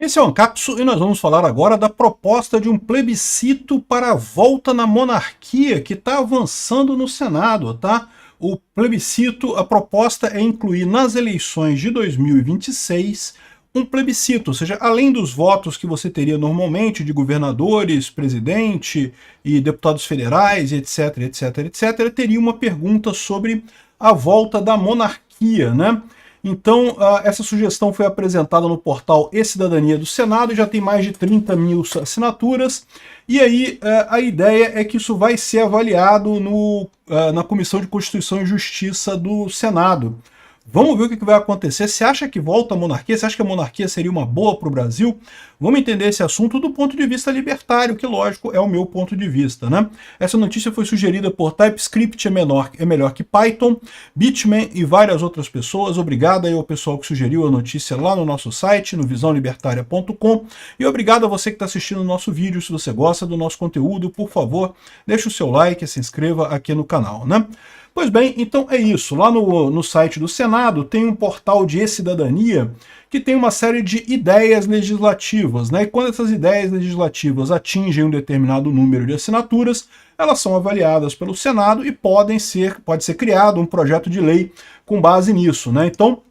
Esse é o Ancapso e nós vamos falar agora da proposta de um plebiscito para a volta na monarquia que está avançando no Senado, tá? O plebiscito, a proposta é incluir nas eleições de 2026 um plebiscito, ou seja, além dos votos que você teria normalmente de governadores, presidente e deputados federais, etc, etc, etc, teria uma pergunta sobre a volta da monarquia, né? Então, essa sugestão foi apresentada no portal E-Cidadania do Senado e já tem mais de 30 mil assinaturas. E aí, a ideia é que isso vai ser avaliado na Comissão de Constituição e Justiça do Senado. Vamos ver o que vai acontecer. Você acha que volta a monarquia? Você acha que a monarquia seria uma boa para o Brasil? Vamos entender esse assunto do ponto de vista libertário, que, lógico, é o meu ponto de vista, né? Essa notícia foi sugerida por TypeScript é melhor que Python, Bitman e várias outras pessoas. Obrigado aí ao pessoal que sugeriu a notícia lá no nosso site, no visãolibertaria.com. E obrigado a você que está assistindo o nosso vídeo. Se você gosta do nosso conteúdo, por favor, deixe o seu like e se inscreva aqui no canal, né? Pois bem, então é isso. Lá no site do Senado tem um portal de e-cidadania que tem uma série de ideias legislativas, né? E quando essas ideias legislativas atingem um determinado número de assinaturas, elas são avaliadas pelo Senado e pode ser criado um projeto de lei com base nisso, né? Então,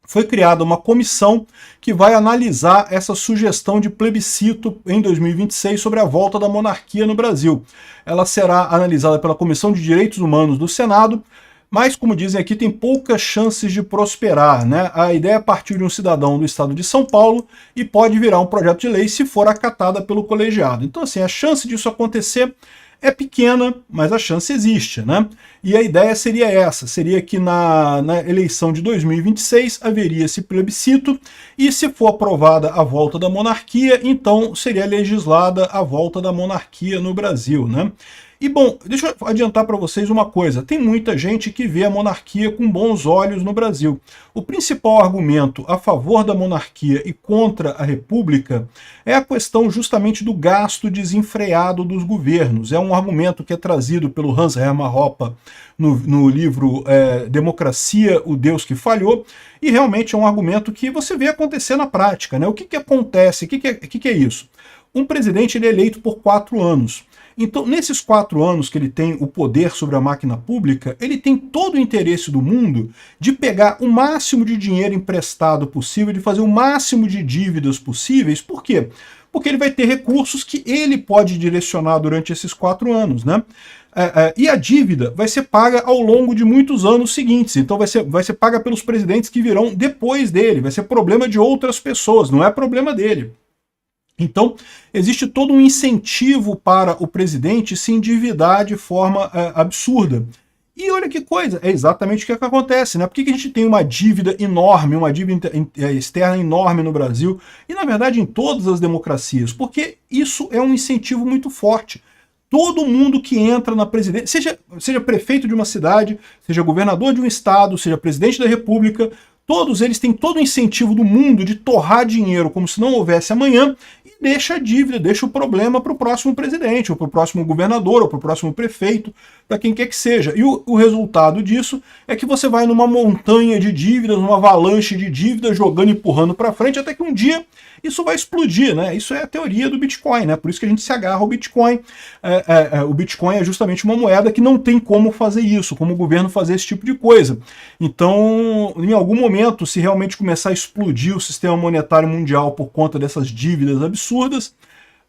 foi criada uma comissão que vai analisar essa sugestão de plebiscito em 2026 sobre a volta da monarquia no Brasil. Ela será analisada pela Comissão de Direitos Humanos do Senado, mas, como dizem aqui, tem poucas chances de prosperar, né? A ideia partiu de um cidadão do estado de São Paulo e pode virar um projeto de lei se for acatada pelo colegiado. Então, assim, a chance disso acontecer é pequena, mas a chance existe, né? E a ideia seria essa, seria que na eleição de 2026 haveria esse plebiscito e se for aprovada a volta da monarquia, então seria legislada a volta da monarquia no Brasil, né? E bom, deixa eu adiantar para vocês uma coisa, tem muita gente que vê a monarquia com bons olhos no Brasil. O principal argumento a favor da monarquia e contra a república é a questão justamente do gasto desenfreado dos governos. É um argumento que é trazido pelo Hans Hermann Hoppe no livro Democracia, o Deus que Falhou, e realmente é um argumento que você vê acontecer na prática, né? O que acontece? O que é isso? Um presidente ele é eleito por 4 anos. Então, nesses 4 anos que ele tem o poder sobre a máquina pública, ele tem todo o interesse do mundo de pegar o máximo de dinheiro emprestado possível, de fazer o máximo de dívidas possíveis. Por quê? Porque ele vai ter recursos que ele pode direcionar durante esses 4 anos, né? E a dívida vai ser paga ao longo de muitos anos seguintes. Então vai ser paga pelos presidentes que virão depois dele. Vai ser problema de outras pessoas, não é problema dele. Então, existe todo um incentivo para o presidente se endividar de forma absurda. E olha que coisa, é exatamente o que acontece, né? Por que a gente tem uma dívida enorme, uma dívida externa enorme no Brasil, e na verdade em todas as democracias? Porque isso é um incentivo muito forte. Todo mundo que entra na presidência, seja prefeito de uma cidade, seja governador de um estado, seja presidente da república, todos eles têm todo o incentivo do mundo de torrar dinheiro como se não houvesse amanhã e deixa a dívida, deixa o problema para o próximo presidente, ou para o próximo governador, ou para o próximo prefeito, para quem quer que seja. E o resultado disso é que você vai numa montanha de dívidas, numa avalanche de dívidas, jogando e empurrando para frente, até que um dia isso vai explodir, né? Isso é a teoria do Bitcoin, né? Por isso que a gente se agarra ao Bitcoin. O Bitcoin é justamente uma moeda que não tem como fazer isso, como o governo fazer esse tipo de coisa. Então, em algum momento, se realmente começar a explodir o sistema monetário mundial por conta dessas dívidas absurdas,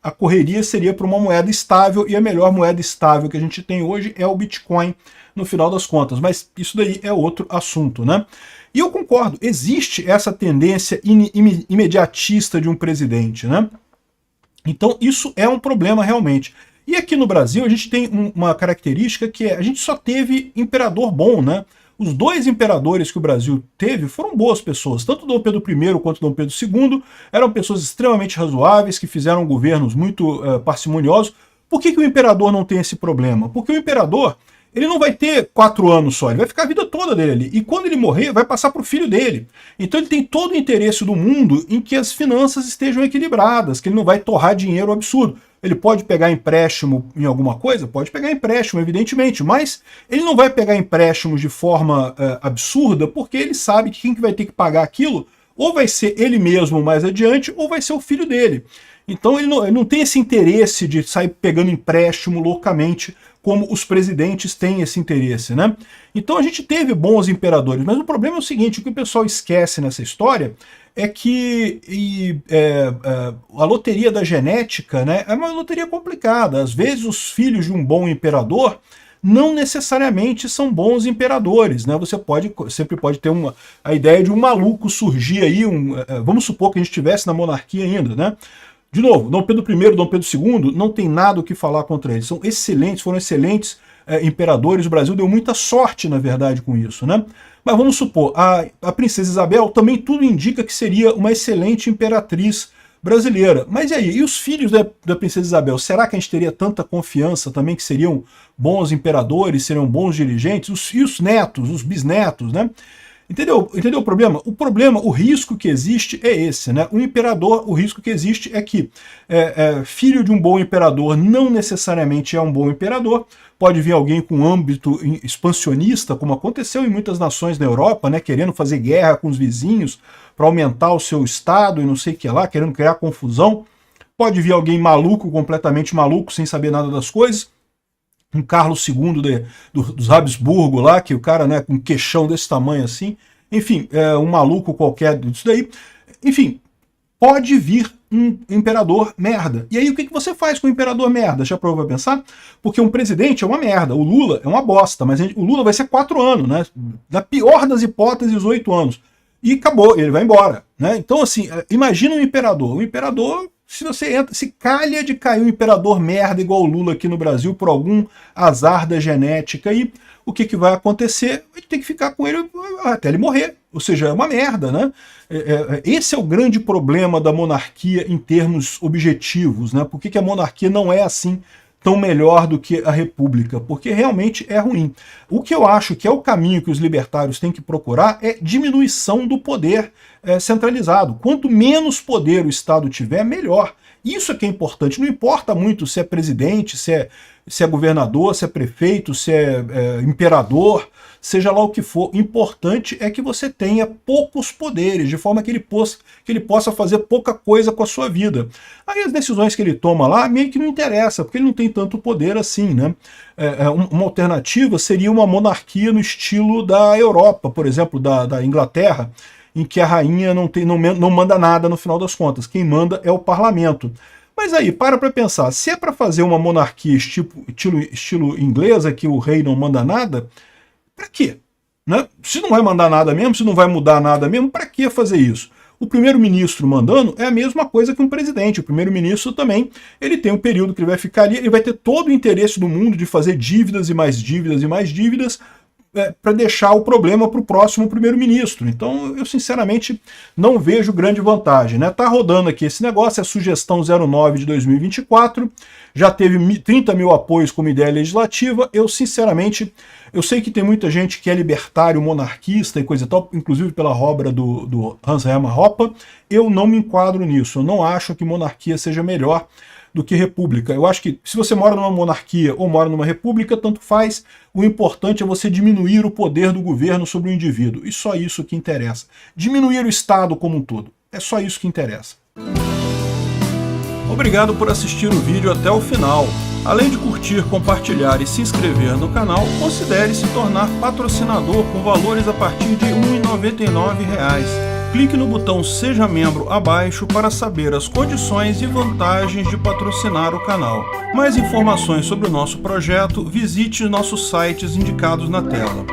a correria seria para uma moeda estável, e a melhor moeda estável que a gente tem hoje é o Bitcoin, no final das contas. Mas isso daí é outro assunto, né? E eu concordo, existe essa tendência imediatista de um presidente, né? Então isso é um problema realmente. E aqui no Brasil a gente tem uma característica que é, a gente só teve imperador bom, né? Os 2 imperadores que o Brasil teve foram boas pessoas, tanto Dom Pedro I quanto Dom Pedro II, eram pessoas extremamente razoáveis, que fizeram governos muito parcimoniosos. Por que o imperador não tem esse problema? Porque o imperador, ele não vai ter 4 anos só, ele vai ficar a vida toda dele ali. E quando ele morrer, vai passar para o filho dele. Então ele tem todo o interesse do mundo em que as finanças estejam equilibradas, que ele não vai torrar dinheiro absurdo. Ele pode pegar empréstimo em alguma coisa? Pode pegar empréstimo, evidentemente, mas ele não vai pegar empréstimos de forma absurda, porque ele sabe que quem que vai ter que pagar aquilo, Ou vai ser ele mesmo mais adiante, ou vai ser o filho dele. Então ele não tem esse interesse de sair pegando empréstimo loucamente, como os presidentes têm esse interesse, né? Então a gente teve bons imperadores, mas o problema é o seguinte, o que o pessoal esquece nessa história é que a loteria da genética, né, é uma loteria complicada. Às vezes os filhos de um bom imperador não necessariamente são bons imperadores, né? Você sempre pode ter a ideia de um maluco surgir aí, vamos supor que a gente estivesse na monarquia ainda, né? De novo, Dom Pedro I e Dom Pedro II não tem nada o que falar contra eles. São excelentes, foram excelentes imperadores. O Brasil deu muita sorte, na verdade, com isso, né? Mas vamos supor, a princesa Isabel também tudo indica que seria uma excelente imperatriz brasileira. Mas e aí? E os filhos da princesa Isabel? Será que a gente teria tanta confiança também que seriam bons imperadores, seriam bons dirigentes? E os netos, os bisnetos, né? Entendeu o problema? O risco que existe é esse, né? O imperador, o risco que existe é que filho de um bom imperador não necessariamente é um bom imperador. Pode vir alguém com âmbito expansionista, como aconteceu em muitas nações na Europa, né? Querendo fazer guerra com os vizinhos para aumentar o seu estado e não sei o que lá, querendo criar confusão. Pode vir alguém maluco, completamente maluco, sem saber nada das coisas. Um Carlos II dos Habsburgo lá, que o cara, né, com um queixão desse tamanho assim, enfim, um maluco qualquer disso daí. Enfim, pode vir um imperador merda. E aí o que você faz com o imperador merda? Já provou pra pensar? Porque um presidente é uma merda, o Lula é uma bosta, mas o Lula vai ser 4 anos, né? Na pior das hipóteses, 8 anos. E acabou, ele vai embora, né? Então assim, imagina um imperador. O imperador, se calha de cair um imperador merda igual o Lula aqui no Brasil por algum azar da genética, e o que vai acontecer? A gente tem que ficar com ele até ele morrer. Ou seja, é uma merda, né? Esse é o grande problema da monarquia em termos objetivos, né? Por que a monarquia não é assim tão melhor do que a república? Porque realmente é ruim. O que eu acho que é o caminho que os libertários têm que procurar é diminuição do poder centralizado. Quanto menos poder o Estado tiver, melhor. Isso é que é importante. Não importa muito se é presidente, se é governador, se é prefeito, se é imperador, seja lá o que for. O importante é que você tenha poucos poderes, de forma que ele possa fazer pouca coisa com a sua vida. Aí as decisões que ele toma lá meio que não interessa, porque ele não tem tanto poder assim, né? Uma alternativa seria uma monarquia no estilo da Europa, por exemplo, da Inglaterra, em que a rainha não manda nada no final das contas. Quem manda é o parlamento. Mas aí, para pensar, se é para fazer uma monarquia estilo inglesa, que o rei não manda nada, para quê? Né? Se não vai mandar nada mesmo, se não vai mudar nada mesmo, para que fazer isso? O primeiro-ministro mandando é a mesma coisa que um presidente. O primeiro-ministro também, ele tem um período que ele vai ficar ali, ele vai ter todo o interesse do mundo de fazer dívidas e mais dívidas e mais dívidas, para deixar o problema para o próximo primeiro-ministro. Então, eu sinceramente não vejo grande vantagem, né? Tá rodando aqui esse negócio, é a sugestão 09 de 2024, já teve 30 mil apoios como ideia legislativa. Eu sinceramente, eu sei que tem muita gente que é libertário, monarquista e coisa e tal, inclusive pela obra do Hans Hermann Hoppe. Eu não me enquadro nisso, eu não acho que monarquia seja melhor do que república. Eu acho que se você mora numa monarquia ou mora numa república, tanto faz. O importante é você diminuir o poder do governo sobre o indivíduo. E só isso que interessa. Diminuir o Estado como um todo. É só isso que interessa. Obrigado por assistir o vídeo até o final. Além de curtir, compartilhar e se inscrever no canal, considere se tornar patrocinador com valores a partir de R$ 1,99. Clique no botão Seja Membro abaixo para saber as condições e vantagens de patrocinar o canal. Mais informações sobre o nosso projeto, visite nossos sites indicados na tela.